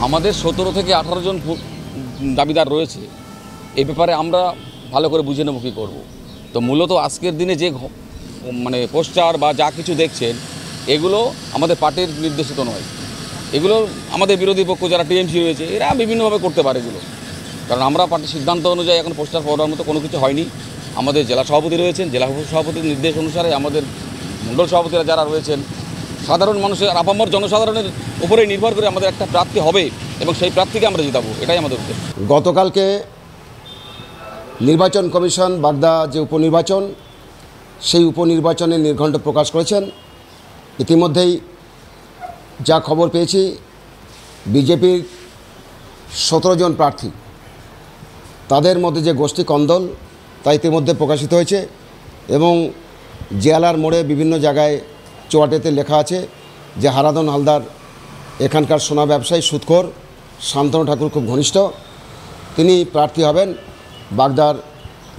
আমাদের 17 থেকে 18 জন দাবিদার রয়েছে। এই ব্যাপারে আমরা ভালো করে বুঝে নেব কী করবো। তো মূলত আজকের দিনে যে মানে পোস্টার বা যা কিছু দেখছেন এগুলো আমাদের পার্টির নির্দেশিত নয়। এগুলো আমাদের বিরোধী পক্ষ যারা টিএমসি রয়েছে এরা বিভিন্নভাবে করতে পারে এগুলো, কারণ আমরা পার্টির সিদ্ধান্ত অনুযায়ী এখন পোস্টার করার মতো কোনো কিছু হয়নি। আমাদের জেলা সভাপতি রয়েছেন, জেলা সভাপতির নির্দেশ অনুসারে আমাদের মণ্ডল সভাপতিরা যারা রয়েছেন, সাধারণ মানুষের আপামর জনসাধারণের উপরেই নির্ভর করে আমাদের একটা প্রার্থী হবে এবং সেই প্রার্থীকে আমরা জিতাবো, এটাই আমাদের উদ্দেশ্য। গতকালকে নির্বাচন কমিশন বাগদা যে উপনির্বাচন, সেই উপনির্বাচনের নির্ঘণ্ট প্রকাশ করেছেন। ইতিমধ্যেই যা খবর পেয়েছি, বিজেপির 17 জন প্রার্থী, তাদের মধ্যে যে গোষ্ঠী কন্দল তা ইতিমধ্যে প্রকাশিত হয়েছে এবং জিয়ালার মোড়ে বিভিন্ন জায়গায় চোয়াটেতে লেখা আছে যে হারাধন হালদার এখানকার সোনা ব্যবসায়ী সুদখোর, শান্তনু ঠাকুর খুব ঘনিষ্ঠ, তিনি প্রার্থী হবেন। বাগদার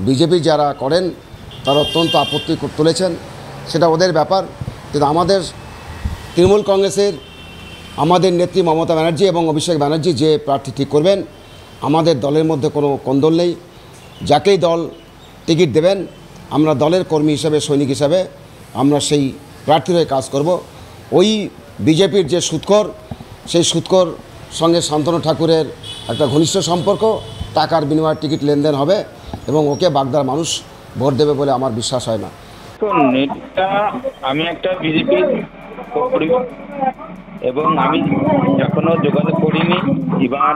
বিজেপি যারা করেন তারা অত্যন্ত আপত্তি তুলেছেন, সেটা ওদের ব্যাপার। কিন্তু আমাদের তৃণমূল কংগ্রেসের আমাদের নেত্রী মমতা ব্যানার্জি এবং অভিষেক ব্যানার্জি যে প্রার্থী ঠিক করবেন, আমাদের দলের মধ্যে কোনো কোন্দল নেই। যাকেই দল টিকিট দেবেন, আমরা দলের কর্মী হিসাবে, সৈনিক হিসাবে আমরা সেই প্রার্থীর হয়ে কাজ করব। ওই বিজেপির যে সুদখোর, সেই সুদখোর সঙ্গে শান্তনু ঠাকুরের একটা ঘনিষ্ঠ সম্পর্ক, টাকার বিনিময়ে টিকিট লেনদেন হবে এবং ওকে বাগদার মানুষ ভোট দেবে বলে আমার বিশ্বাস হয় না। এটা আমি একটা বিজেপি করি এবং আমি এখনো যোগাযোগ করিনি। এবার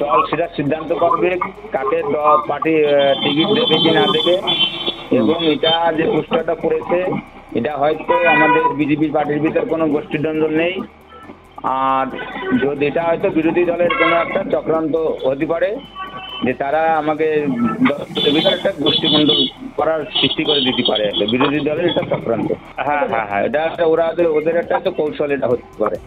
দল সেটা সিদ্ধান্ত করবে কাকে পার্টি টিকিট দেবে কি না দেবে। এবং এটা যে পোস্টারটা পড়েছে এটা হয়তো আমাদের বিজেপি পার্টির ভিতর কোনো গোষ্ঠীদ্বন্দ্ব নেই, আর যদি এটা হয়তো বিরোধী দলের কোনো একটা চক্রান্ত হতে পারে যে তারা আমাকে ভিতরে একটা গোষ্ঠীমণ্ডল করার সৃষ্টি করে দিতে পারে, বিরোধী দলের এটা চক্রান্ত। হ্যাঁ, এটা ওদের একটা কৌশল এটা হতে পারে।